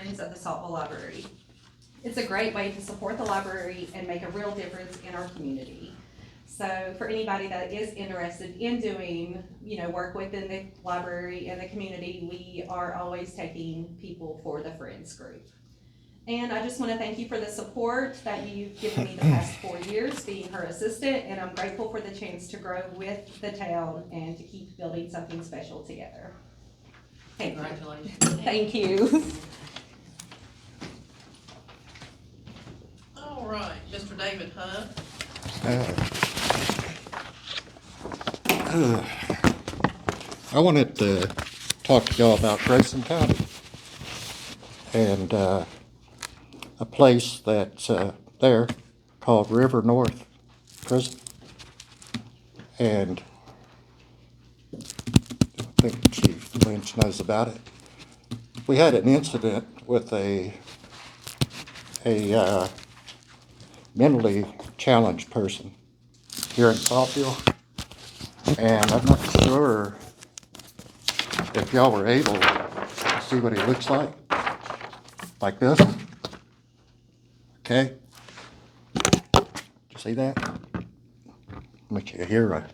Friends of the Saltville Library. It's a great way to support the library and make a real difference in our community. So for anybody that is interested in doing, work within the library and the community, we are always taking people for the Friends group. And I just want to thank you for the support that you've given me the past 4 years being her assistant, and I'm grateful for the chance to grow with the town and to keep building something special together. Thank you. Congratulations. Thank you. All right, Mr. David Hunt. I wanted to talk to y'all about Grayson County and a place that's there called River North Prison. And I think Chief Lynch knows about it. We had an incident with a mentally challenged person here in Saltville, and I'm not sure if y'all were able to see what he looks like this. Okay, you see that? Make you hear it.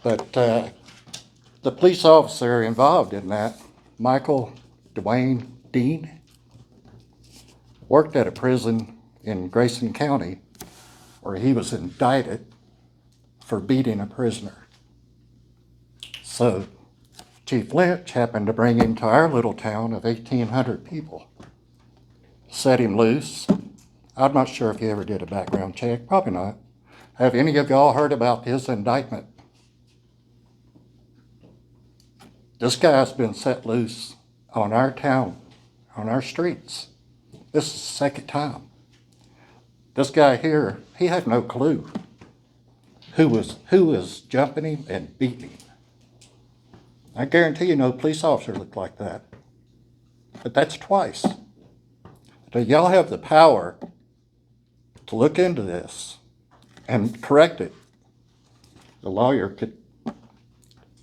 But the police officer involved in that, Michael Dwayne Dean, worked at a prison in Grayson County where he was indicted for beating a prisoner. So Chief Lynch happened to bring him to our little town of 1,800 people, set him loose. I'm not sure if he ever did a background check, probably not. Have any of y'all heard about his indictment? This guy's been set loose on our town, on our streets. This is the second time. This guy here, he had no clue who was jumping him and beating him. I guarantee you no police officer looked like that. But that's twice. Do y'all have the power to look into this and correct it? The lawyer could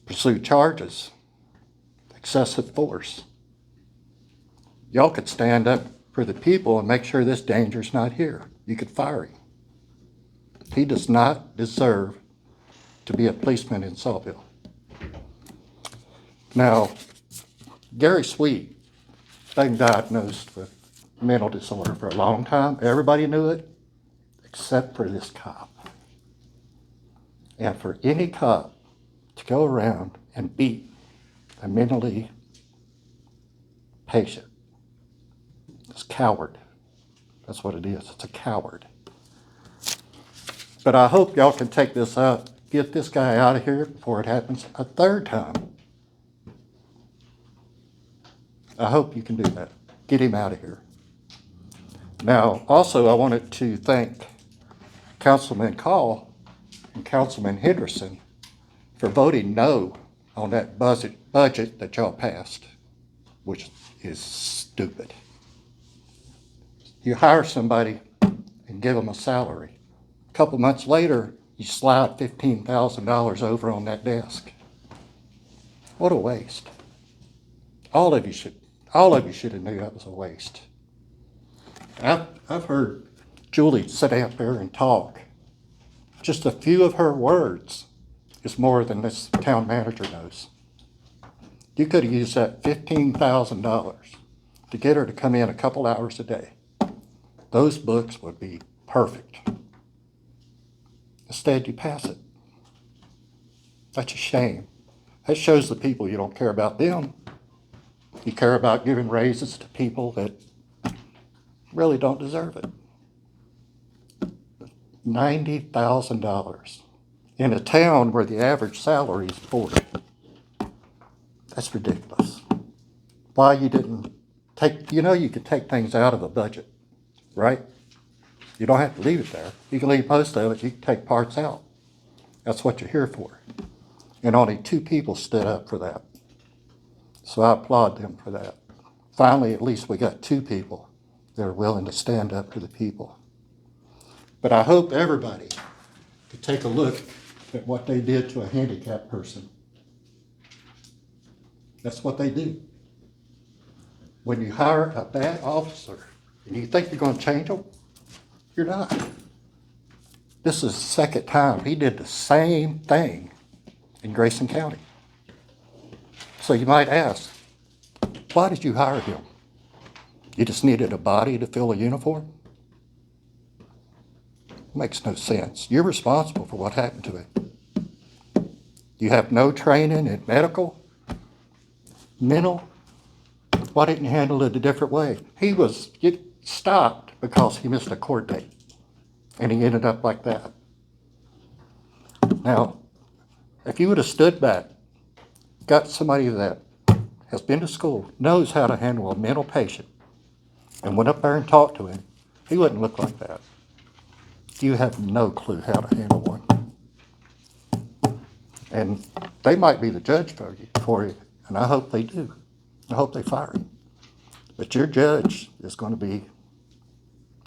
pursue charges, excessive force. Y'all could stand up for the people and make sure this danger's not here. You could fire him. He does not deserve to be a policeman in Saltville. Now, Gary Sweet, been diagnosed with mental disorder for a long time. Everybody knew it, except for this cop. And for any cop to go around and beat a mentally patient, it's a coward. That's what it is. It's a coward. But I hope y'all can take this up, get this guy out of here before it happens a third time. I hope you can do that. Get him out of here. Now, also, I wanted to thank Councilman Call and Councilman Henderson for voting no on that budget that y'all passed, which is stupid. You hire somebody and give them a salary. A couple months later, you slide $15,000 over on that desk. What a waste. All of you should have knew that was a waste. I've heard Julie sit out there and talk. Just a few of her words is more than this town manager knows. You could have used that $15,000 to get her to come in a couple hours a day. Those books would be perfect. Instead, you pass it. That's a shame. That shows the people you don't care about them. You care about giving raises to people that really don't deserve it. $90,000 in a town where the average salary is $40,000. That's ridiculous. Why you didn't take, you could take things out of a budget, right? You don't have to leave it there. You can leave most of it, you can take parts out. That's what you're here for. And only 2 people stood up for that. So I applaud them for that. Finally, at least we got 2 people that are willing to stand up for the people. But I hope everybody could take a look at what they did to a handicapped person. That's what they do. when you hire a bad officer and you think you're gonna change them, you're not. This is the second time he did the same thing in Grayson County. So you might ask, why did you hire him? You just needed a body to fill a uniform? Makes no sense. You're responsible for what happened to him. You have no training in medical, mental. Why didn't you handle it a different way? He was stopped because he missed a court date, and he ended up like that. Now, if you would have stood back, got somebody that has been to school, knows how to handle a mental patient, and went up there and talked to him, he wouldn't look like that. You have no clue how to handle one. And they might be the judge for you, and I hope they do. I hope they fire him. But your judge is going to be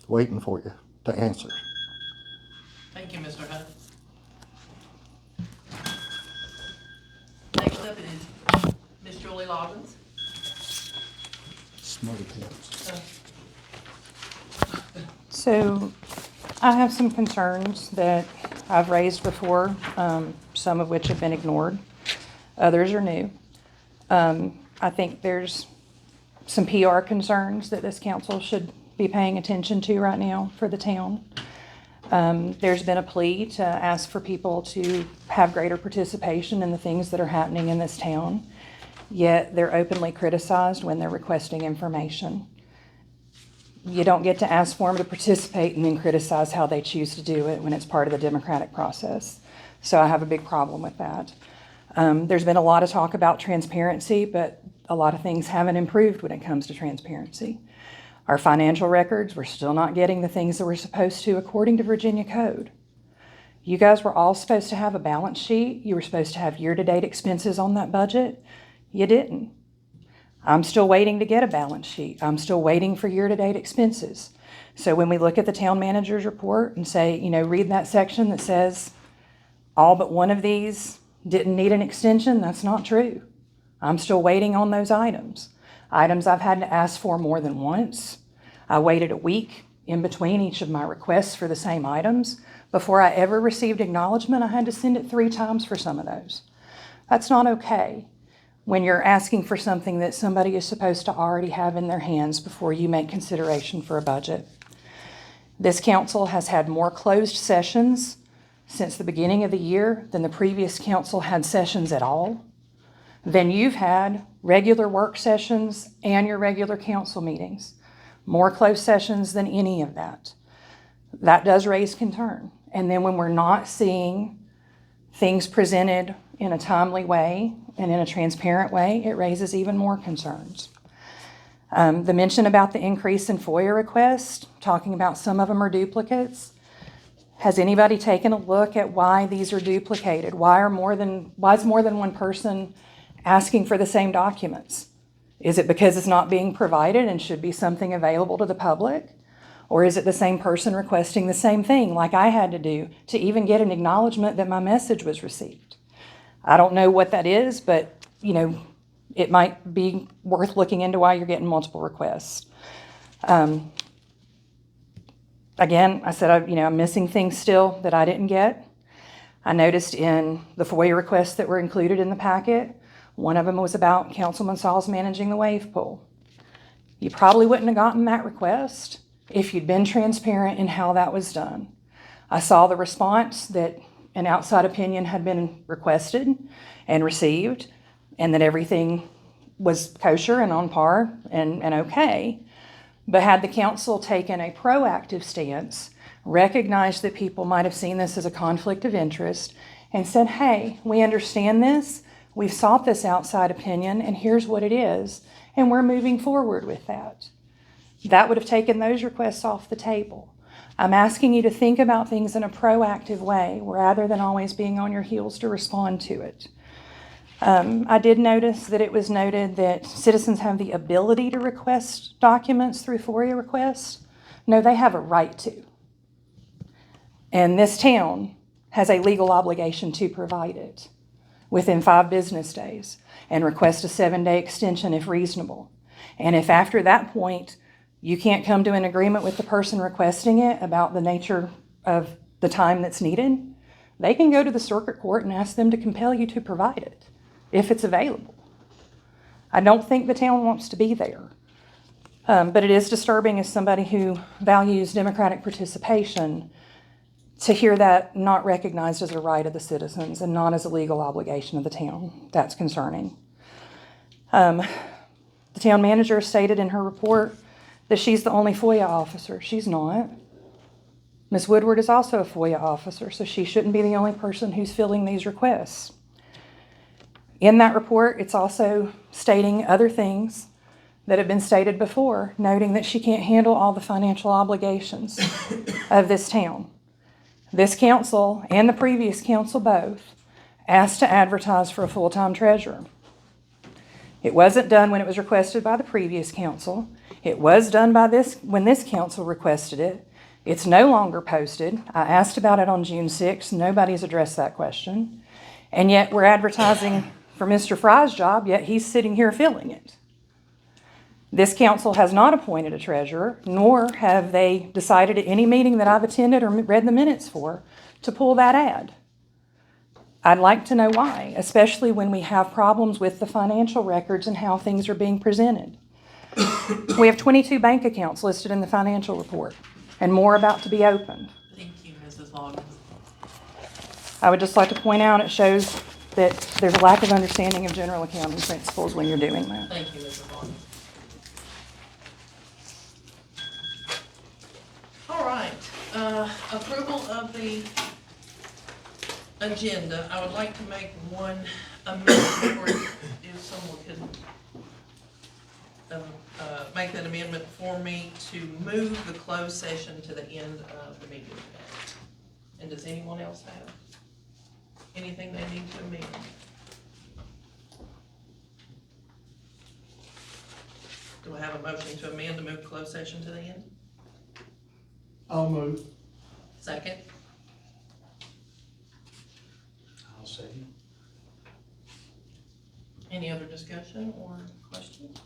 waiting for you to answer. Thank you, Mr. Hunt. Next up is Miss Julie Loggins. Smarty pants. So I have some concerns that I've raised before, some of which have been ignored. Others are new. I think there's some PR concerns that this council should be paying attention to right now for the town. There's been a plea to ask for people to have greater participation in the things that are happening in this town, yet they're openly criticized when they're requesting information. You don't get to ask for them to participate and then criticize how they choose to do it when it's part of the democratic process. So I have a big problem with that. There's been a lot of talk about transparency, but a lot of things haven't improved when it comes to transparency. Our financial records, we're still not getting the things that we're supposed to according to Virginia code. You guys were all supposed to have a balance sheet. You were supposed to have year-to-date expenses on that budget. You didn't. I'm still waiting to get a balance sheet. I'm still waiting for year-to-date expenses. So when we look at the town manager's report and say, read that section that says all but one of these didn't need an extension, that's not true. I'm still waiting on those items. Items I've had to ask for more than once. I waited a week in between each of my requests for the same items. Before I ever received acknowledgement, I had to send it 3 times for some of those. That's not okay when you're asking for something that somebody is supposed to already have in their hands before you make consideration for a budget. This council has had more closed sessions since the beginning of the year than the previous council had sessions at all. Then you've had regular work sessions and your regular council meetings. More closed sessions than any of that. That does raise concern. And then when we're not seeing things presented in a timely way and in a transparent way, it raises even more concerns. The mention about the increase in FOIA requests, talking about some of them are duplicates. Has anybody taken a look at why these are duplicated? Why is more than one person asking for the same documents? Is it because it's not being provided and should be something available to the public? Or is it the same person requesting the same thing like I had to do to even get an acknowledgement that my message was received? I don't know what that is, but it might be worth looking into why you're getting multiple requests. Again, I said, I'm missing things still that I didn't get. I noticed in the FOIA requests that were included in the packet, one of them was about Councilman Sauls managing the wave pool. You probably wouldn't have gotten that request if you'd been transparent in how that was done. I saw the response that an outside opinion had been requested and received, and that everything was kosher and on par and okay. But had the council taken a proactive stance, recognized that people might have seen this as a conflict of interest, and said, hey, we understand this, we've sought this outside opinion, and here's what it is, and we're moving forward with that. That would have taken those requests off the table. I'm asking you to think about things in a proactive way rather than always being on your heels to respond to it. I did notice that it was noted that citizens have the ability to request documents through FOIA requests. No, they have a right to. And this town has a legal obligation to provide it within 5 business days and request a 7-day extension if reasonable. And if after that point, you can't come to an agreement with the person requesting it about the nature of the time that's needed, they can go to the circuit court and ask them to compel you to provide it, if it's available. I don't think the town wants to be there. But it is disturbing as somebody who values democratic participation to hear that not recognized as a right of the citizens and not as a legal obligation of the town. That's concerning. The town manager stated in her report that she's the only FOIA officer. She's not. Ms. Woodward is also a FOIA officer, so she shouldn't be the only person who's filling these requests. In that report, it's also stating other things that have been stated before, noting that she can't handle all the financial obligations of this town. This council and the previous council both asked to advertise for a full-time treasurer. It wasn't done when it was requested by the previous council. It was done by when this council requested it. It's no longer posted. I asked about it on June 6th. Nobody's addressed that question. And yet we're advertising for Mr. Fry's job, yet he's sitting here filling it. This council has not appointed a treasurer, nor have they decided at any meeting that I've attended or read the minutes for to pull that ad. I'd like to know why, especially when we have problems with the financial records and how things are being presented. We have 22 bank accounts listed in the financial report and more about to be opened. Thank you, Mrs. Loggins. I would just like to point out it shows that there's a lack of understanding of general accounting principles when you're doing that. Thank you, Mrs. Loggins. All right, approval of the agenda. I would like to make one amendment, or if someone could make that amendment for me to move the closed session to the end of the meeting today. And does anyone else have anything they need to amend? Do I have a motion to amend to move closed session to the end? I'll move. Second? I'll second. Any other discussion or questions?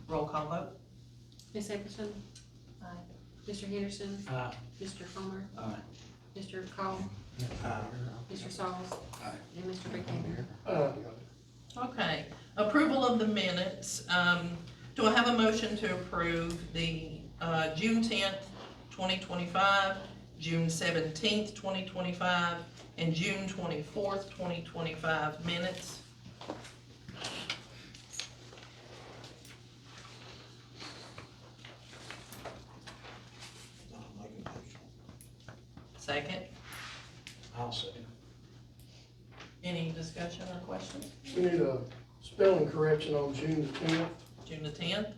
Roll call vote? Ms. Epperson? Aye. Mr. Henderson? Aye. Mr. Palmer? Aye. Mr. Call? Mr. Sauls? Aye. And Mr. Buchanan? Okay, approval of the minutes. Do I have a motion to approve the June 10th, 2025, June 17th, 2025, and June 24th, 2025 minutes? Second? I'll second. Any discussion or questions? We need a spelling correction on June the 10th. June the 10th?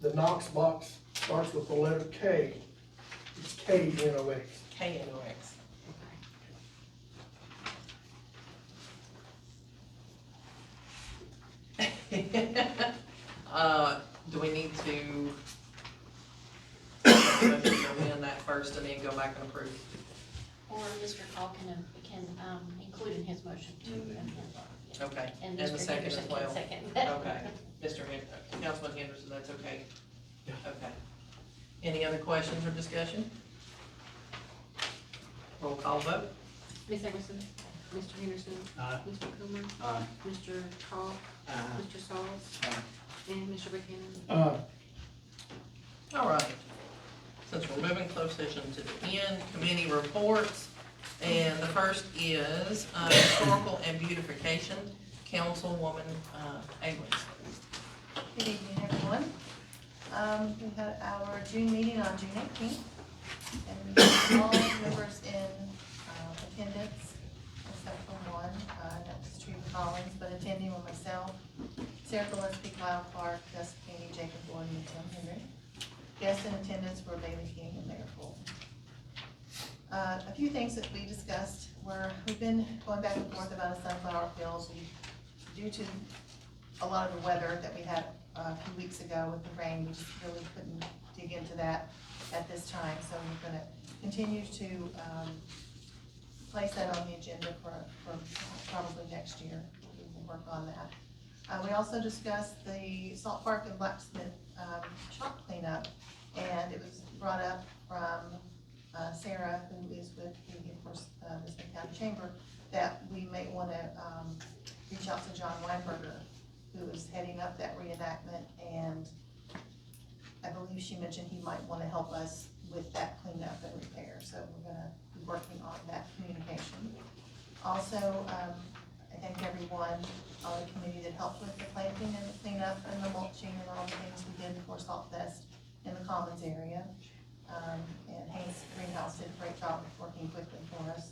The Knox box starts with the letter K. It's K-N-O-X. KNOX. Do we need to amend that first and then go back and approve? Or Mr. Call can include in his motion to amend. Okay, and And the Mr. second as Henderson well? can second. Okay, Councilman Henderson, that's okay? Yeah. Okay. Any other questions or discussion? Roll call vote? Ms. Epperson? Mr. Henderson? Aye. Mr. Palmer? Aye. Mr. Call? Mr. Sauls? And Mr. Buchanan? All right. Since we're moving closed session to the end, committee reports, and the first is historical and beautification, Councilwoman Abrams. Good evening, everyone. We had our June meeting on June 18th, and we had all members in attendance, except for one, that was Treva Collins, but attending were myself, Sarah Gillespie, Kyle Clark, Jessica Kennedy, Jacob Gordon, and Tim Henry. Guests in attendance were Bailey King and Mayor Poole. A few things that we discussed were, we've been going back and forth about a sunflower fields. Due to a lot of the weather that we had a few weeks ago with the rain, we just really couldn't dig into that at this time. So we're gonna continue to place that on the agenda for probably next year. We will work on that. We also discussed the Salt Park and Blacksmith shop cleanup, and it was brought up from Sarah, who is with the, of course, the Smith County Chamber, that we may want to reach out to John Weinberger, who is heading up that reenactment, and I believe she mentioned he might want to help us with that cleanup and repair, so we're gonna be working on that communication. Also, I thank everyone on the committee that helped with the planting and the cleanup and the mulching and all the things we did for Salt Fest in the Commons area. And Haynes Greenhouse did a great job of working quickly for us.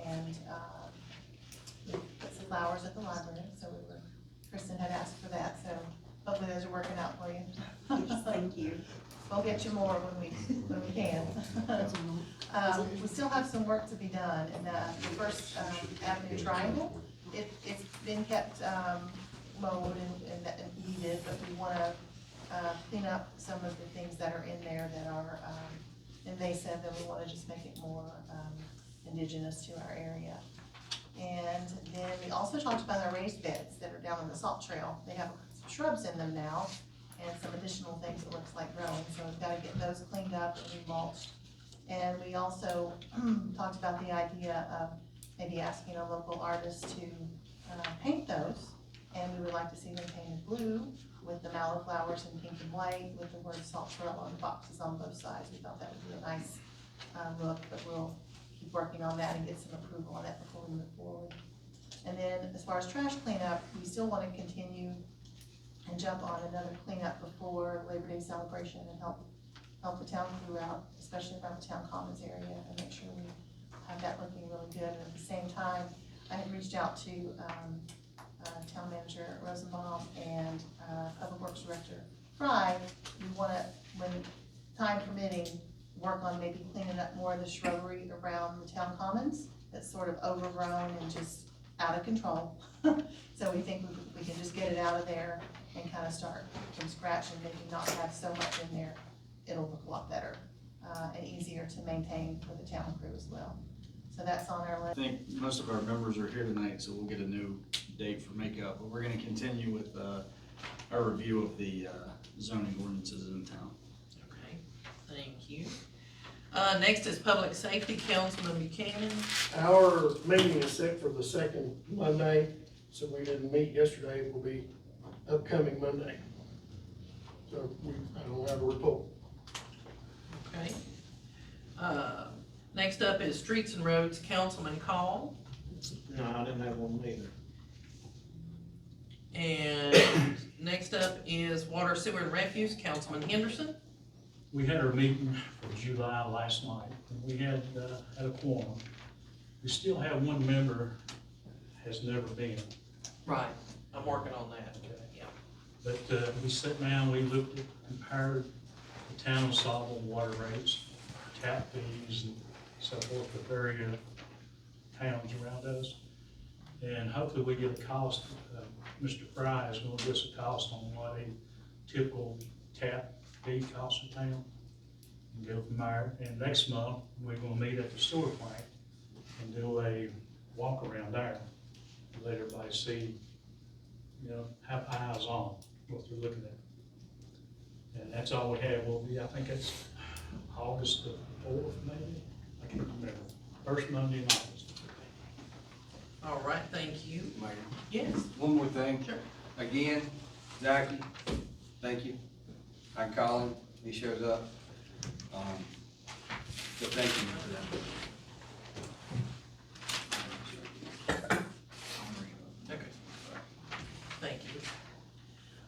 And we put some flowers at the library, so Kristen had asked for that, so hopefully those are working out for you. Thank you. We'll get you more when we can. We still have some work to be done in the First Avenue Triangle. It's been kept mowed and weeded, but we wanna clean up some of the things that are in there that are invasive, and we wanna just make it more indigenous to our area. And then we also talked about our raised beds that are down on the salt trail. They have some shrubs in them now, and some additional things it looks like growing, so we've gotta get those cleaned up and remulched. And we also talked about the idea of maybe asking a local artist to paint those, and we would like to see them painted blue with the mallow flowers in pink and white with the word Salt Trail on the boxes on both sides. We thought that would be a nice look, but we'll keep working on that and get some approval on that before we move forward. And then as far as trash cleanup, we still want to continue and jump on another cleanup before Labor Day celebration and help the town crew out, especially around the town commons area, and make sure we have that looking really good. And at the same time, I had reached out to town manager Rosenbaum and Public Works Director Fry. We want to, when time permitting, work on maybe cleaning up more of the shrubbery around the town commons that's sort of overgrown and just out of control. So we think we can just get it out of there and kind of start from scratch and maybe not have so much in there. It'll look a lot better and easier to maintain for the town crew as well. So that's on our list. I think most of our members are here tonight, so we'll get a new date for makeup, but we're gonna continue with our review of the zoning ordinances in town. Okay, thank you. Next is Public Safety, Councilman Buchanan. Our meeting is set for the second Monday, so we didn't meet yesterday. It will be upcoming Monday. So I don't have a report. Okay. Next up is Streets and Roads, Councilman Call. No, I didn't have one either. And next up is Water, Sewer, and Refuse, Councilman Henderson. We had our meeting for July last night, and we had a quorum. We still have one member has never been. Right. I'm working on that. Okay. Yeah. But we sat down, we looked at, compared the town of Saltville water rates, tap fees and so forth with various towns around us. And hopefully we get a cost, Mr. Fry is gonna give us a cost on what a typical tap fee costs a town. And go from there. And next month, we're gonna meet at the sewer plant and do a walk around there. Let everybody see, you know, have eyes on what they're looking at. And that's all we have. Will be, I think it's August the 4th, maybe? I can't remember. First Monday in August. All right, thank you. Mayor, Yes, one more thing. sure. Again, Jackie, thank you. I can call him, he shows up. So thank you for that. Okay. Thank you.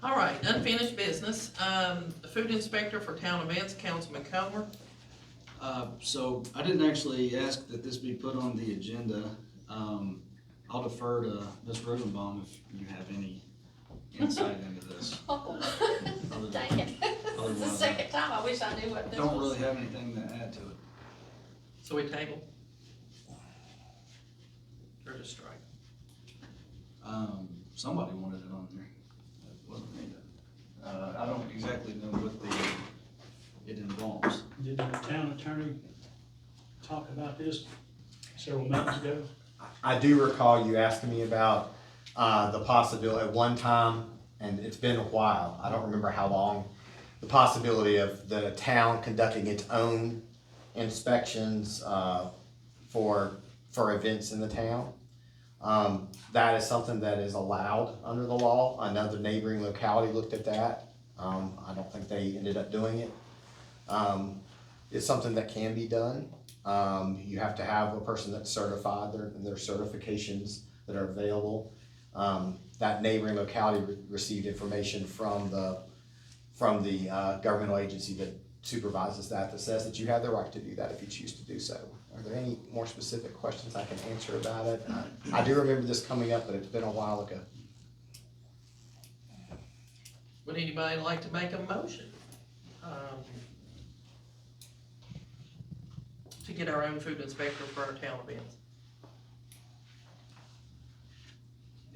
All right, unfinished business. The food inspector for town events, Councilman Comer. So I didn't actually ask that this be put on the agenda. I'll defer to Ms. Rosenbaum if you have any insight into this. Oh, dang it. This is the second time I wish I knew what this was. Don't really have anything to add to it. So we table? Or just strike? Somebody wanted it on there. It wasn't me though. I don't exactly know what it involves. Did the town attorney talk about this several months ago? I do recall you asking me about the possibility, at one time, and it's been a while, I don't remember how long, the possibility of the town conducting its own inspections, for events in the town. That is something that is allowed under the law. Another neighboring locality looked at that. I don't think they ended up doing it. It's something that can be done. You have to have a person that's certified, their certifications that are available. That neighboring locality received information from the governmental agency that supervises that says that you have the right to do that if you choose to do so. Are there any more specific questions I can answer about it? I do remember this coming up, but it's been a while ago. Would anybody like to make a motion? To get our own food inspector for our town events?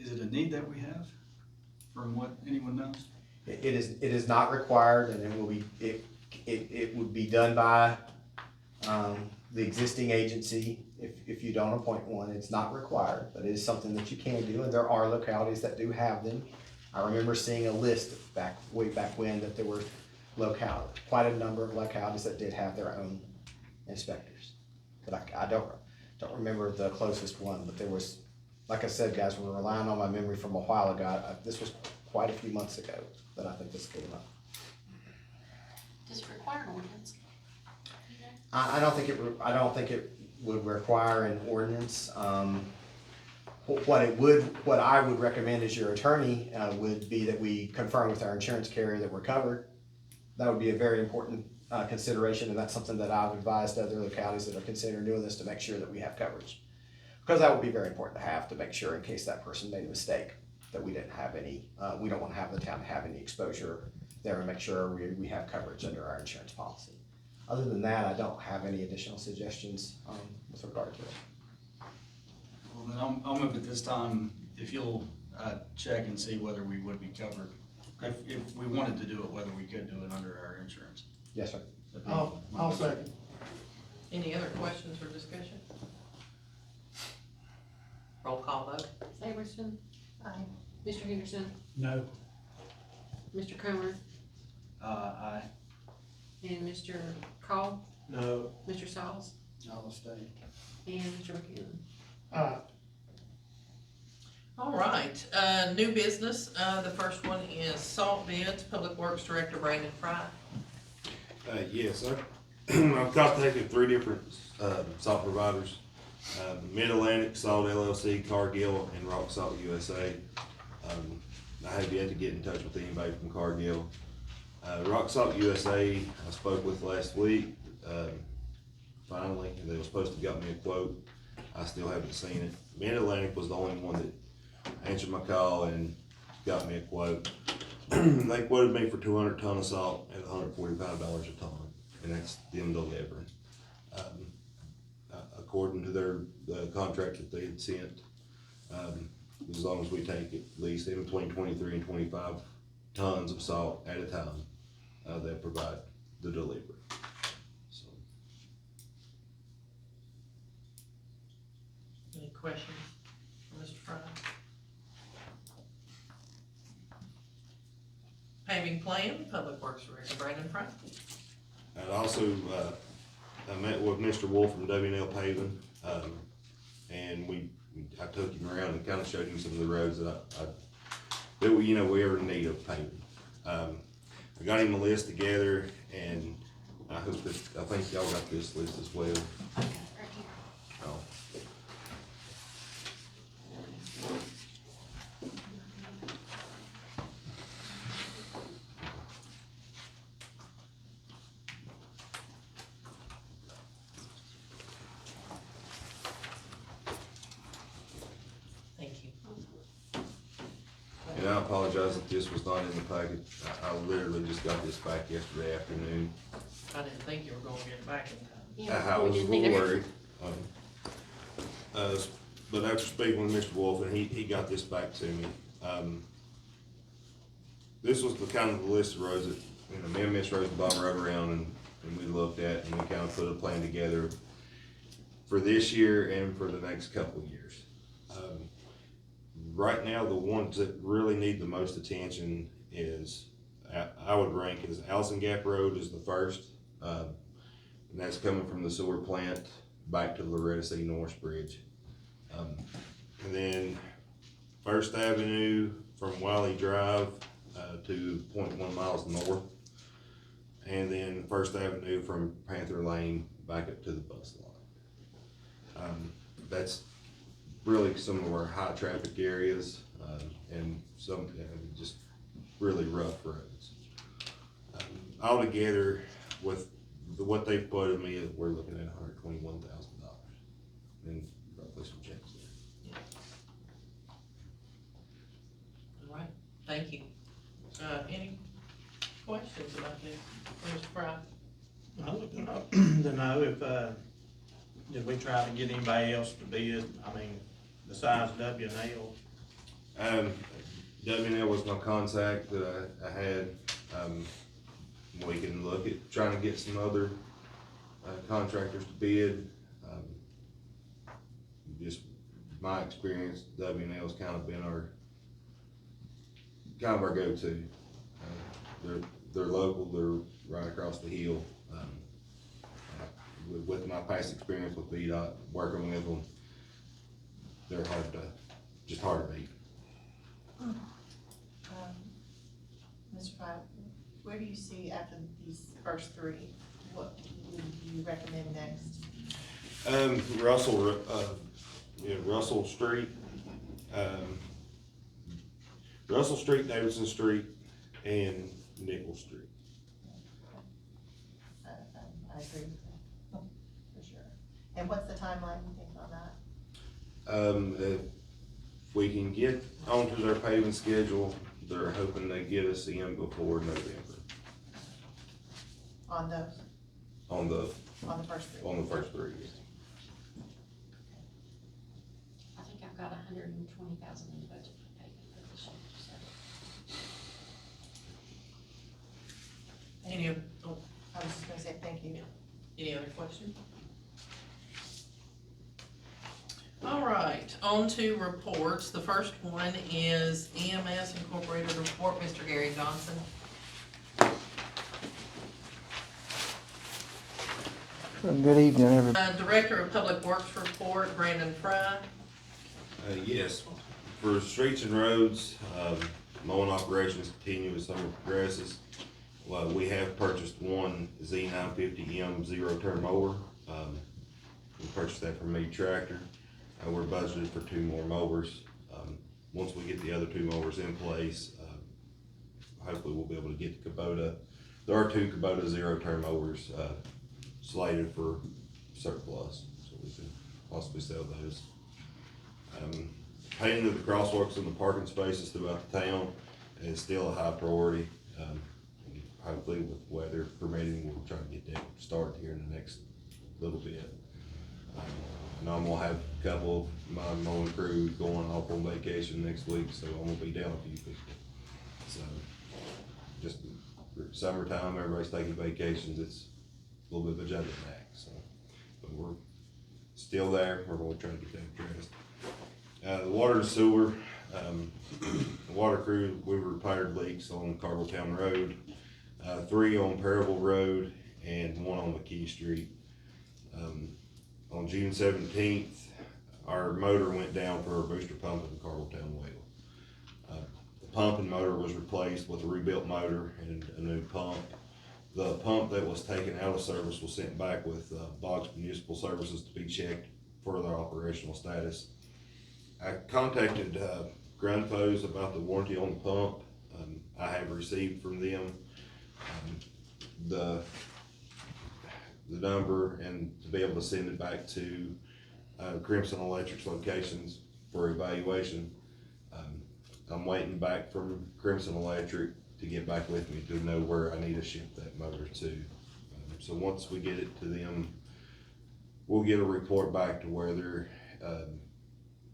Is it a need that we have, from what anyone knows? It is not required, and it would be done by, the existing agency. If you don't appoint one, it's not required, but it is something that you can do, and there are localities that do have them. I remember seeing a list way back when, that there were quite a number of localities that did have their own inspectors. But I don't remember the closest one, but there was, like I said, guys, we're relying on my memory from a while ago. This was quite a few months ago that I think this came up. Does it require an ordinance? I don't think it would require an ordinance. What I would recommend as your attorney, would be that we confirm with our insurance carrier that we're covered. That would be a very important, consideration, and that's something that I've advised other localities that are considering doing this, to make sure that we have coverage. Because that would be very important to have, to make sure in case that person made a mistake, that we didn't have any, we don't want to have the town have any exposure there, and make sure we have coverage under our insurance policy. Other than that, I don't have any additional suggestions, with regard to it. Well, then I'll move at this time, if you'll, check and see whether we would be covered. If we wanted to do it, whether we could do it under our insurance. Yes, sir. I'll second. Any other questions or discussion? Roll call vote. Saberson, Aye. Mr. Henderson, No, Mr. Comer, Aye. and Mr. Call, No. Mr. Sauls, I'll stay. and Mr. Buchanan. All right, new business, the first one is salt bids, Public Works Director Brandon Fry. Yes, sir. I've contacted 3 different, salt providers. Mid-Atlantic, Salt LLC, Cargill, and Rock Salt USA. I have yet to get in touch with anybody from Cargill. Rock Salt USA, I spoke with last week. Finally, they were supposed to got me a quote. I still haven't seen it. Mid-Atlantic was the only one that answered my call and got me a quote. They quoted me for 200 ton of salt at $145 a ton, and that's them delivering. According to their contract that they had sent, as long as we take at least in between 23 and 25 tons of salt at a time, they provide the delivery. So. Any questions for Mr. Fry? Paving plan, Public Works Director Brandon Fry. And also, I met with Mr. Wolf from W&L Paving, and I took him around and kind of showed him some of the roads that we ever need of paving. I got him a list together, and I think y'all got this list as well. Oh. Thank you. And I apologize if this was not in the packet. I literally just got this back yesterday afternoon. I didn't think you were gonna get it back in time. Yeah, I we was a didn't little either. worried. But after speaking with Mr. Wolf, and he got this back to me, this was the kind of the list of roads that, me and Miss Rosenbaum rode around and we looked at, and we kind of put a plan together for this year and for the next couple of years. right now, the ones that really need the most attention is, I would rank as Allison Gap Road is the first. And that's coming from the sewer plant back to Loretta C. Norris Bridge. And then First Avenue from Wiley Drive to 0.1 miles north. And then First Avenue from Panther Lane back up to the bus line. That's really some of our high traffic areas and some just really rough roads. Altogether, with what they've quoted me, we're looking at $121,000 and roughly some checks there. All right, thank you. Any questions about this, Mr. Fry? I would to know if, did we try to get anybody else to bid, I mean, besides W&L? W&L was my contact that I had. We can look at trying to get some other contractors to bid. Just my experience, W&L's kind of been our go-to. They're local, they're right across the hill. With my past experience with VDOT, working with them, they're hard to beat. Mr. Fry, where do you see after these first three, what would you recommend next? Russell Street, Russell Street, Davidson Street, and Nickel Street. I agree with that, for sure. And what's the timeline you think on that? If we can get onto their paving schedule, they're hoping they get us in before November. On those, On the first three? On the first three, yes. I think I've got $120,000 in the budget for payment for this year, so. Any, oh, I was just gonna say thank you. any other questions? All right, on to reports. The first one is EMS Incorporated report, Mr. Gary Johnson. Good evening, everybody. Director of Public Works report, Brandon Fry. Yes, for streets and roads, mowing operations continue as summer progresses. We have purchased one Z950M zero-turn mower. We purchased that from Meade Tractor. We're budgeted for 2 more mowers. Once we get the other 2 mowers in place, hopefully we'll be able to get the Kubota. There are 2 Kubota zero-turn mowers slated for surplus, so we can possibly sell those. Painting of the crosswalks and the parking spaces throughout the town is still a high priority. Hopefully with weather permitting, we'll try to get that started here in the next little bit. And I'm gonna have a couple of my mowing crew going off on vacation next week, so I'm gonna be down a few people. So, just summertime, everybody's taking vacations, it's a little bit of a juggling act, so. But we're still there, we're gonna try to get that addressed. The water and sewer, the water crew, we repaired leaks on Carvilltown Road, 3 on Parable Road, and 1 on McKee Street. On June 17th, our motor went down for our booster pump at the Carvilltown well. The pump and motor was replaced with a rebuilt motor and a new pump. The pump that was taken out of service was sent back with Boggs Municipal Services to be checked for their operational status. I contacted Grundfos about the warranty on the pump. I have received from them the number and to be able to send it back to Crimson Electric's locations for evaluation. I'm waiting back from Crimson Electric to get back with me to know where I need to ship that motor to. So once we get it to them, we'll get a report back to whether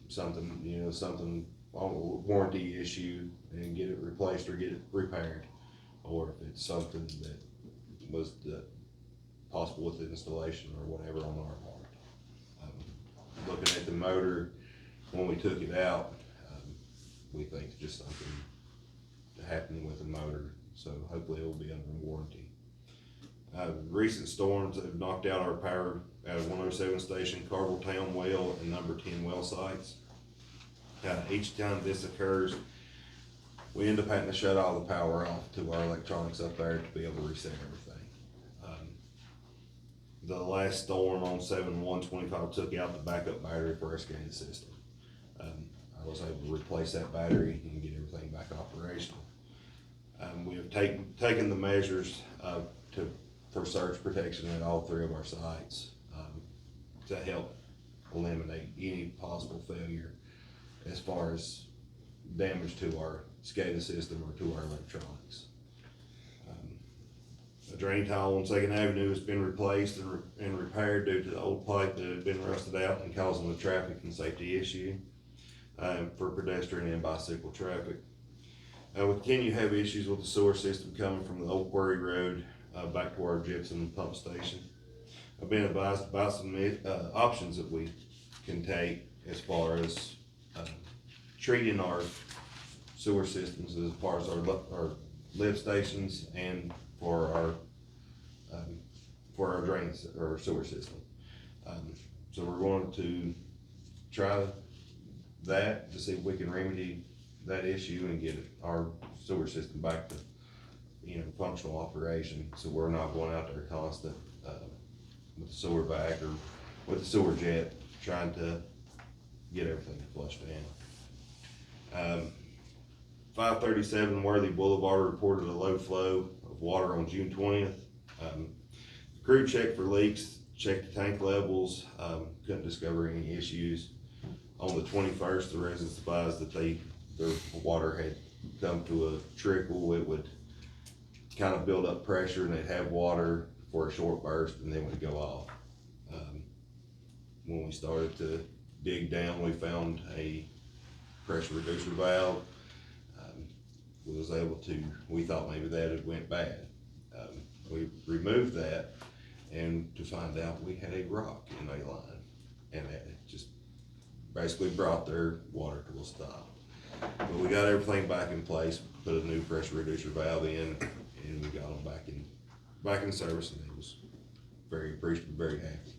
something on a warranty issue and get it replaced or get it repaired, or if it's something that was possible with the installation or whatever on our part. Looking at the motor, when we took it out, we think it's just something happening with the motor, so hopefully it will be under warranty. Recent storms have knocked out our power at 107 station, Carville Town well, and number 10 well sites. Each time this occurs, we end up having to shut all the power off to our electronics up there to be able to reset everything. The last storm on 7/1/25 took out the backup battery for our SCADA system. I was able to replace that battery and get everything back operational. We have taken the measures for surge protection at all 3 of our sites to help eliminate any possible failure as far as damage to our SCADA system or to our electronics. A drain tile on Second Avenue has been replaced and repaired due to the old pipe that had been rusted out and causing a traffic and safety issue for pedestrian and bicycle traffic. We continue to have issues with the sewer system coming from the old quarry road back to our gypsum pump station. I've been advised about some options that we can take as far as treating our sewer systems as far as our lift stations and for our drains or sewer system. So we're going to try that to see if we can remedy that issue and get our sewer system back to, functional operation. So we're not going out there constant, with the sewer vac or with the sewer jet, trying to get everything flushed down. 537 Worthy Boulevard reported a low flow of water on June 20th. Crew checked for leaks, checked the tank levels, couldn't discover any issues. On the 21st, the residents advised that their water had come to a trickle. It would kind of build up pressure and they'd have water for a short burst and then would go off. When we started to dig down, we found a pressure reducer valve. We thought maybe that had went bad. We removed that and to find out we had a rock in a line, and it just basically brought their water to a stop. But we got everything back in place, put a new pressure reducer valve in, and we got them back in service, and he was very appreciative, very happy.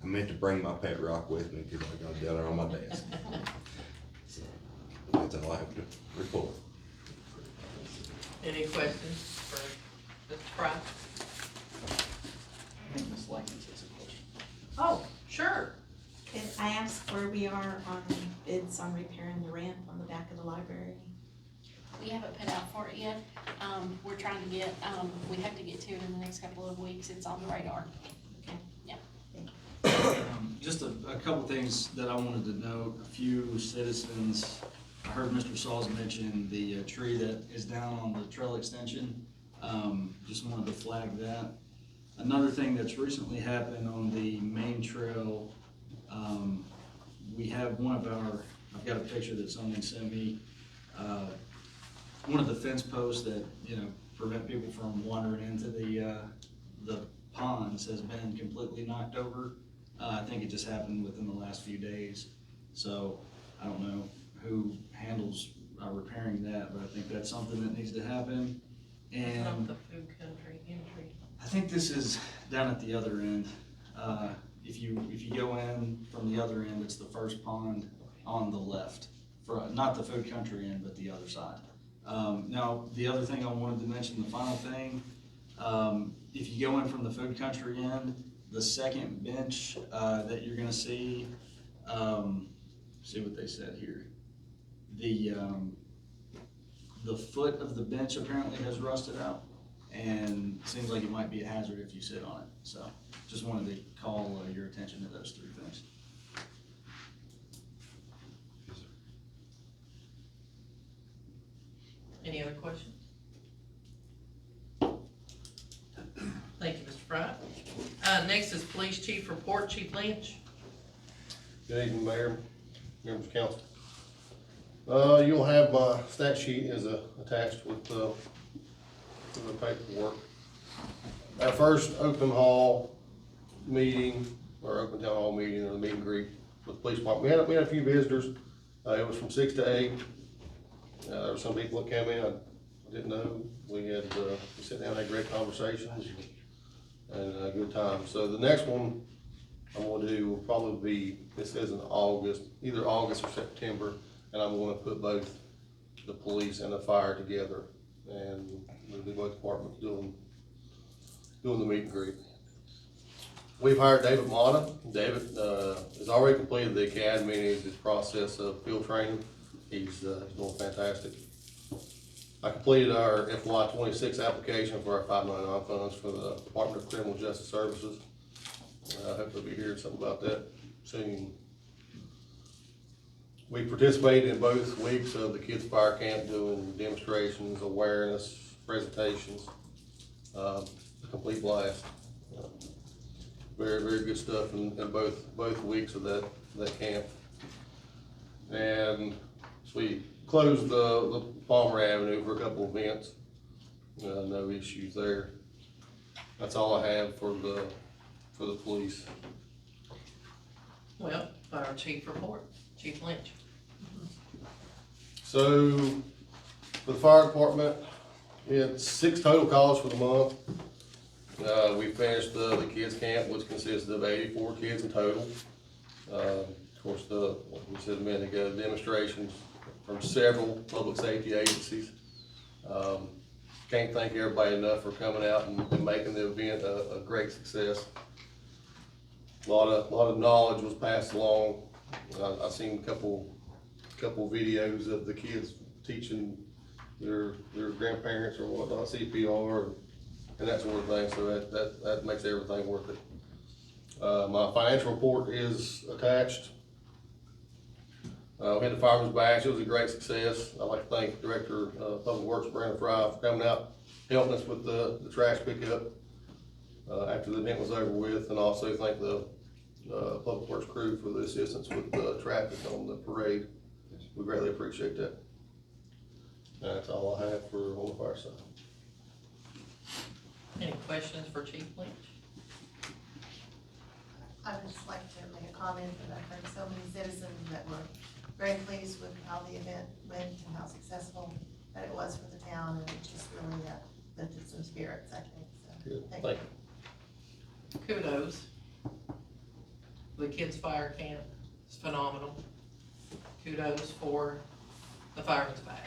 I meant to bring my pet rock with me because I got it down there on my desk. So that's all I have to report. Any questions for Mr. Fry? I think Ms. Lakins has a question. Oh, sure. Can I ask where we are on bids on repairing the ramp on the back of the library? We haven't put out for it yet. We're trying to get, we have to get to it in the next couple of weeks. It's on the radar. Okay. Yeah. Just a couple things that I wanted to note. A few citizens, I heard Mr. Sauls mention the tree that is down on the trail extension. Just wanted to flag that. Another thing that's recently happened on the main trail, we have I've got a picture that someone sent me, one of the fence posts that, prevent people from wandering into the ponds has been completely knocked over. I think it just happened within the last few days. So I don't know who handles repairing that, but I think that's something that needs to happen. It's not And the food country entry. I think this is down at the other end. If you go in from the other end, it's the first pond on the left, not the food country end, but the other side. Now, the other thing I wanted to mention, the final thing, if you go in from the food country end, the second bench that you're gonna see what they said here. The foot of the bench apparently has rusted out, and seems like it might be a hazard if you sit on it. So just wanted to call your attention to those 3 things. Any other questions? Thank you, Mr. Fry. Next is Police Chief Report, Chief Lynch. Good evening, Mayor, members of council. You'll have my stat sheet is attached with the paperwork. Our first open hall meeting, or open town hall meeting, or the meet and greet with the police department, we had a few visitors. It was from 6 to 8. There were some people that came in I didn't know. We had, we sat down, had great conversations and a good time. So the next one I'm gonna do will probably be, it says in August, either August or September, and I'm gonna put both the police and the fire together, and we'll do both departments doing the meet and greet. We've hired David Mata. David, has already completed the academy and is in the process of field training. He's doing fantastic. I completed our FY 26 application for our 599 funds for the Department of Criminal Justice Services. I hope they'll be hearing something about that soon. We participated in both weeks of the Kids Fire Camp doing demonstrations, awareness, presentations, a complete blast. Very, very good stuff in both weeks of that camp. And so we closed the Palmer Avenue for a couple of events. No issues there. That's all I have for the police. Well, Fire Chief report, Chief Lynch. So, for the fire department, we had 6 total calls for the month. We finished the kids camp, which consisted of 84 kids in total. Of course, like we said a minute ago, demonstrations from several public safety agencies. Can't thank everybody enough for coming out and making the event a great success. A lot of knowledge was passed along. I've seen a couple videos of the kids teaching their grandparents or whatnot, CPR and that sort of thing, so that makes everything worth it. My financial report is attached. We had the Fireman's Bash. It was a great success. I'd like to thank Director of Public Works, Brandon Fry, for coming out, helping us with the trash pickup after the event was over with, and also thank the Public Works crew for the assistance with the traffic on the parade. We greatly appreciate that. That's all I have for on the fire side. Any questions for Chief Lynch? I would just like to make a comment that I've heard so many citizens that were very pleased with how the event went and how successful that it was for the town, and it just really lifted some spirits, I think, so. Good. Thank Thank you. you. Kudos. The Kids Fire Camp is phenomenal. Kudos for the Fireman's Bash.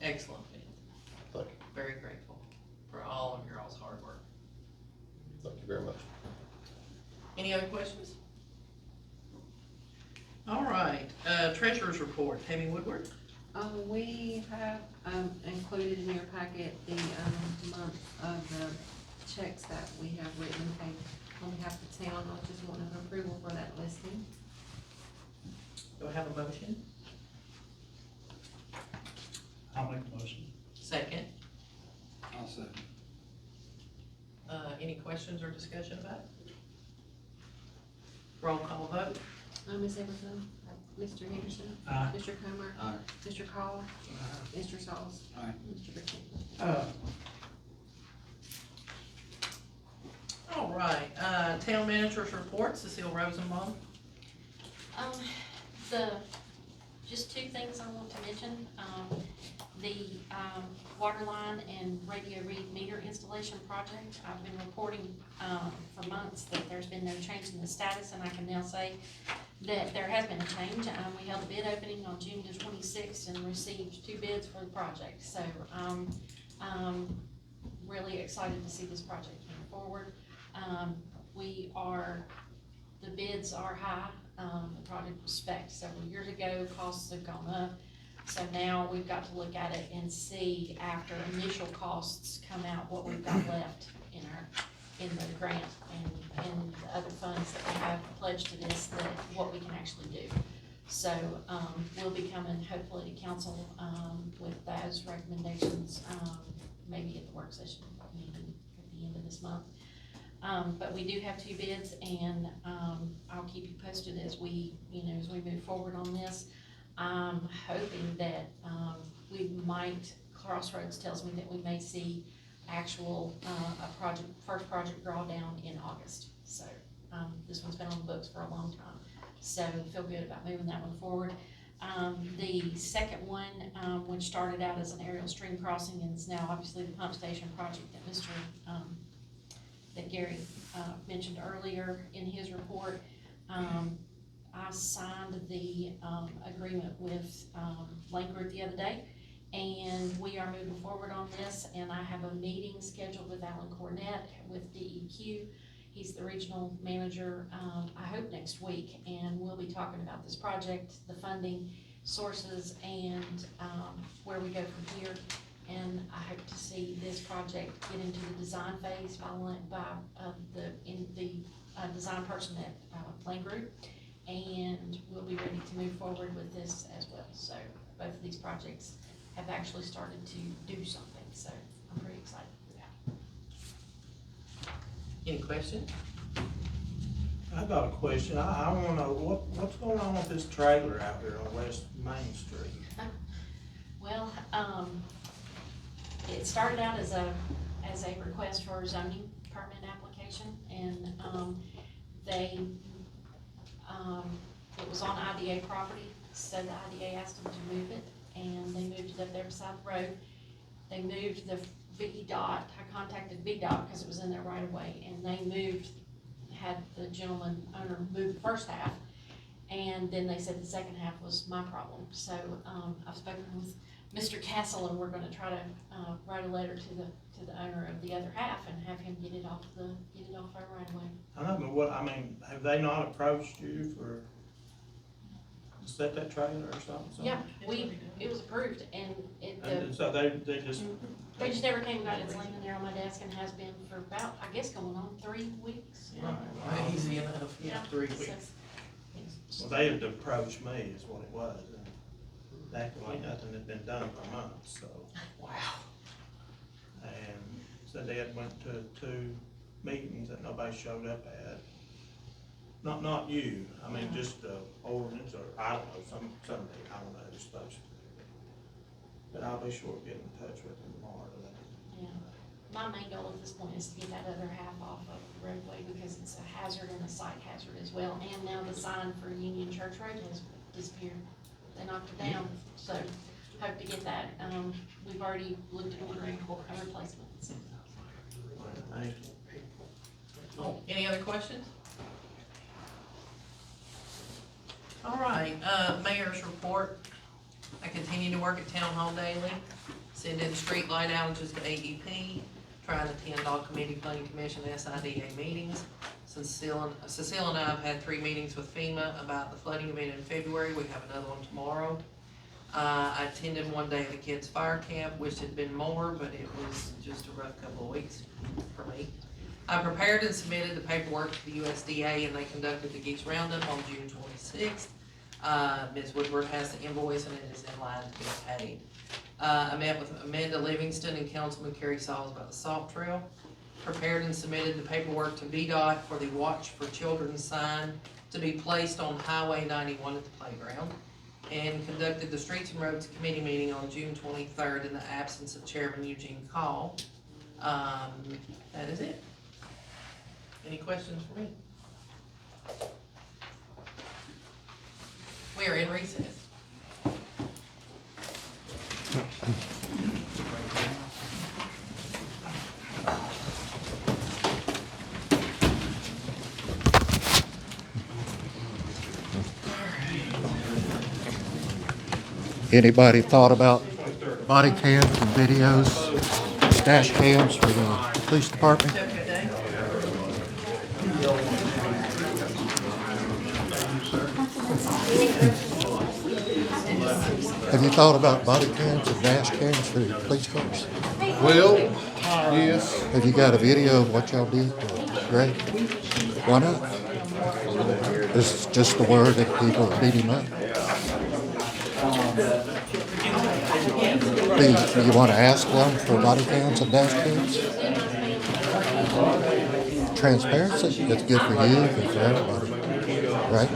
Excellent event. Thank you. Very grateful for all of your all's hard work. Thank you very much. Any other questions? All right, treasurer's report, Tammy Woodward. We have, included in your packet the, month of the checks that we have written and paid on behalf of the town. I just want an approval for that listing. Do I have a motion? I'll make the motion. Second. I'll second. Any questions or discussion about it? Roll call vote. Ms. Everson, Mr. Henderson, Aye. Mr. Comer, Aye. Mr. Call, Mr. Sauls, Aye. Mr. Burchett. All right, town manager's report, Cecile Rosenbaum. Just 2 things I want to mention. The water line and radio read meter installation project. I've been reporting for months that there's been no change in the status, and I can now say that there has been a change. We held a bid opening on June the 26th and received 2 bids for the project. So I'm really excited to see this project move forward. The bids are high. The project was spec'd several years ago, costs have gone up. So now we've got to look at it and see, after initial costs come out, what we've got left in the grant and the other funds that we have pledged to this, that what we can actually do. So, we'll be coming hopefully to council, with those recommendations, maybe at the work session, maybe at the end of this month. But we do have 2 bids, and I'll keep you posted as we move forward on this. I'm hoping that we might, Crossroads tells me that we may see actual first project drawdown in August. So this one's been on the books for a long time, so feel good about moving that one forward. The second one, which started out as an aerial stream crossing and is now obviously the pump station project that that Gary, mentioned earlier in his report. I signed the, agreement with, Lane Group the other day, and we are moving forward on this, and I have a meeting scheduled with Alan Cornett with DEQ. He's the regional manager, I hope next week, and we'll be talking about this project, the funding sources, and where we go from here. And I hope to see this project get into the design phase by the design person at Lane Group, and we'll be ready to move forward with this as well. So both of these projects have actually started to do something, so I'm pretty excited for that. Any questions? I got a question. I wanna know what's going on with this trailer out here on West Main Street? Well, it started out as a request for a zoning permit application, and, it was on IDA property, so the IDA asked them to move it, and they moved it up there beside the road. They moved the VDOT, I contacted VDOT because it was in there right away, and they had the gentleman owner move the first half, and then they said the second half was my problem. So, I've spoken with Mr. Castle, and we're gonna try to, write a letter to the owner of the other half and have him get it off our right away. I don't know have they not approached you to set that trailer or something? Yeah, it was approved, and And so they just, they just never came about it. It's laying there on my desk and has been for about, I guess, going on 3 weeks. Easy enough, yeah, 3 weeks. well, they had approached me is what it was. And acting like nothing had been done for months, so. Wow. And said they had went to 2 meetings that nobody showed up at. Not you, I mean, just the ordinance, or I don't know, somebody, I don't know who's supposed to. But I'll be sure to get in touch with them tomorrow. Yeah, my main goal at this point is to get that other half off of the roadway, because it's a hazard and a site hazard as well. And now the sign for Union Church Road has disappeared. They knocked it down, so hope to get that. We've already looked at ordering a replacement. So. Thank you. Any other questions? All right, mayor's report. I continue to work at Town Hall daily, send in street light outages to AEP, try to attend all committee, planning commission, SIDA meetings. Cecile and I have had 3 meetings with FEMA about the flooding event in February. We have another one tomorrow. I attended one day of the kids' fire camp, wished it had been more, but it was just a rough couple of weeks for me. I prepared and submitted the paperwork to the USDA, and they conducted the geese roundup on June 26th. Ms. Woodward has the invoice, and it is in line to be paid. I met with Amanda Livingston and Councilman Kerry Sauls about the salt trail. Prepared and submitted the paperwork to VDOT for the Watch for Children sign to be placed on Highway 91 at the playground, and conducted the Streets and Roads Committee meeting on June 23rd in the absence of Chairman Eugene Call. That is it. Any questions for me? We are in recess. Anybody thought about body cams and videos, dash cams for the police department? Have you thought about body cams and dash cams for the police cars? Well, yes. Have you got a video of what y'all did? Great. Why not? This is just the word that people beat him up. Do you want to ask them for body cams and dash cams? Transparency, it's good for you and for everybody, right?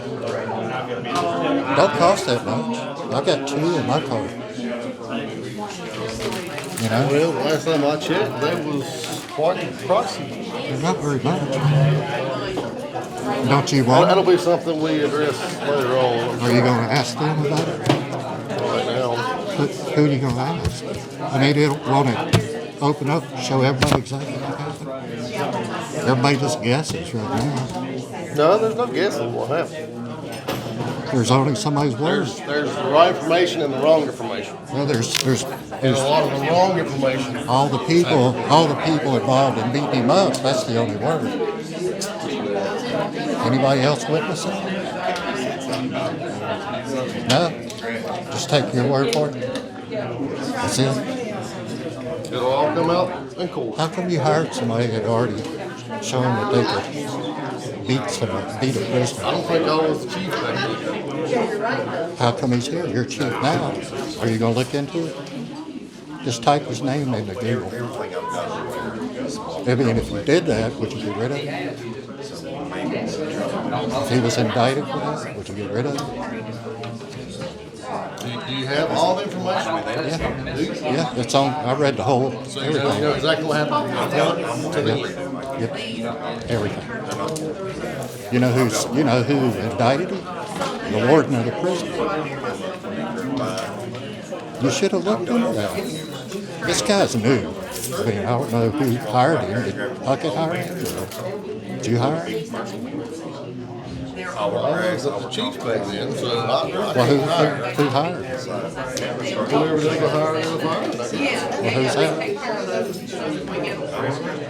Don't cost that much. I got 2 in my car. You know? Well, last time I checked, that was quite pricey. Not very much. Don't you want That'll it? be something we address later on. Are you gonna ask them about it? Right now. Who are you gonna ask? I mean, they don't want to open up, show everybody exactly what happened. Everybody just guesses right now. No, there's no guessing what happened. There's only somebody's word. There's the right information and the wrong information. Well, there's And a lot of the wrong information. all the people involved in beating him up. That's the only word. Anybody else witness it? No? Just take your word for it? That's it? It'll all come out in court. How come you hired somebody that already shown that they could beat a prisoner? I don't think I was the chief back then. How come he's here? You're chief now. Are you gonna look into it? Just type his name into Google. I mean, if you did that, would you get rid of him? If he was indicted for that, would you get rid of him? Do you have all the information? Yeah, it's on, I read the whole, So you know everything. exactly what happened? Yep, everything. You know who indicted him? The warden of the prison. You should have looked into that. This guy's new. I mean, I don't know who hired him. Did Puckett hire him? Or did you hire him? I was the chief back then, so Well, who hired him? whoever they could hire, they would hire. Well, who's that?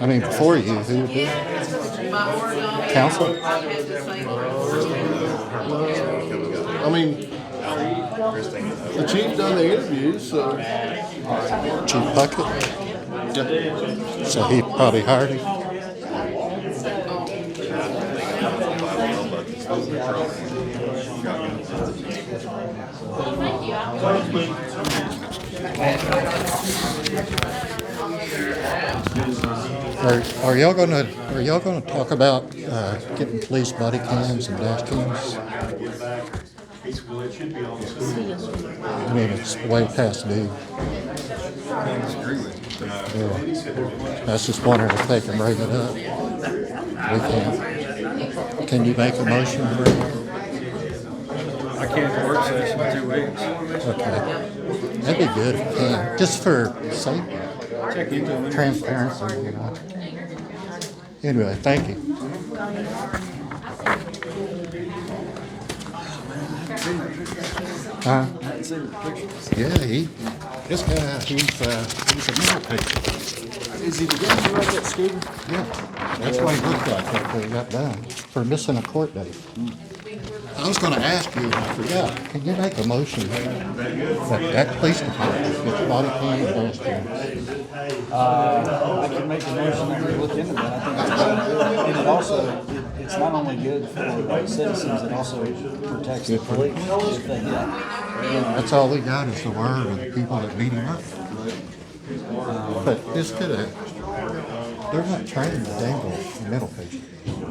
I mean, before you, who did it? Council? I mean, the chief done the interviews, so. Chief Puckett? So he probably hired him? Are y'all gonna talk about getting police body cams and dash cams? I mean, it's way past due. Yeah. I was just wondering if they can bring it up. We can. Can you make a motion to bring it up? I can't work session in 2 weeks. Okay. That'd be good if you can, just for safety, transparency, you know. Anyway, thank you. Huh? Yeah, this guy, he's a mental patient. Is he the guy who wrote that scooter? Yeah, that's what he looked like after he got done, for missing a court date. I was gonna ask you, and I forgot, can you make a motion that police department gets body cam and dash cams? I can make a motion to look into that. I think it's good. And it also, it's not only good for citizens, it also protects the police if they get. That's all we got is the word of the people that beat him up. But this could have, they're not trained to dangle a mental patient.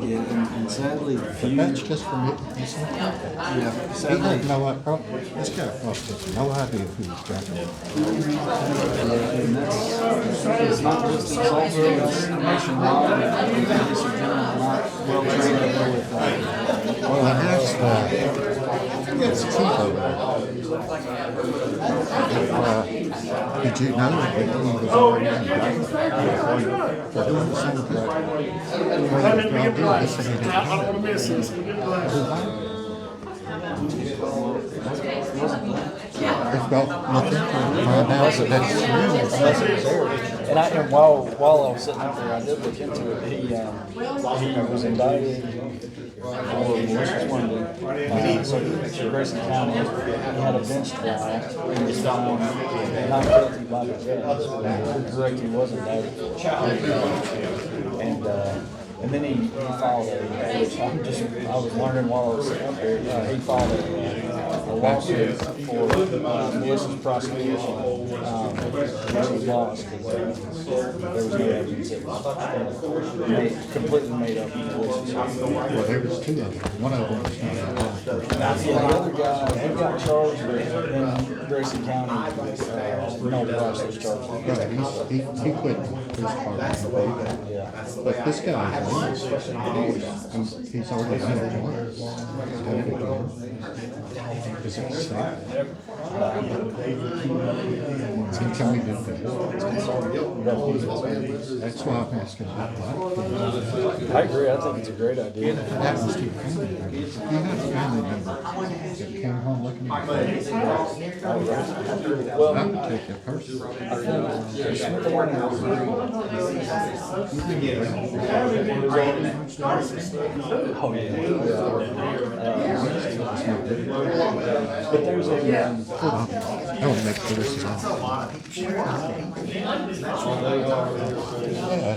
Yeah, and sadly, few. That's just for me. Yeah, He sadly. had no idea. This guy has no idea who he's drinking. And that's, it's not just in Saltville, it's nationwide. Police are generally not well trained to deal with that. Well, I asked, it's chief over there. Did you know that he was already indicted for doing the same thing? He said he didn't know. If y'all look into it, find out that that's And while I was sitting out there, I did look into it. He was indicted for malicious wounding. So Grayson County, he had a bench trial and was found not guilty by the judge. Correct, he was indicted. And then he filed I was learning while I was sitting up there, he filed a lawsuit for malicious prosecution. was lost because there was no evidence. It was completely made up. Well, there was two of them. One of them was not a law enforcement. Yeah, the other guy, he got charged in Grayson County, no process charges. Right, he quit his part. Yeah. But this guy is honest. He's already done it once. Did it again. Is it safe? Can we do that? That's why I'm asking about that. I agree, I think it's a great idea. It happens to your family member. If you have a family member that came home looking at you, I would take that person. Smith County was oh, yeah. But there's a, Hold on. I want to make sure this is on. Yeah,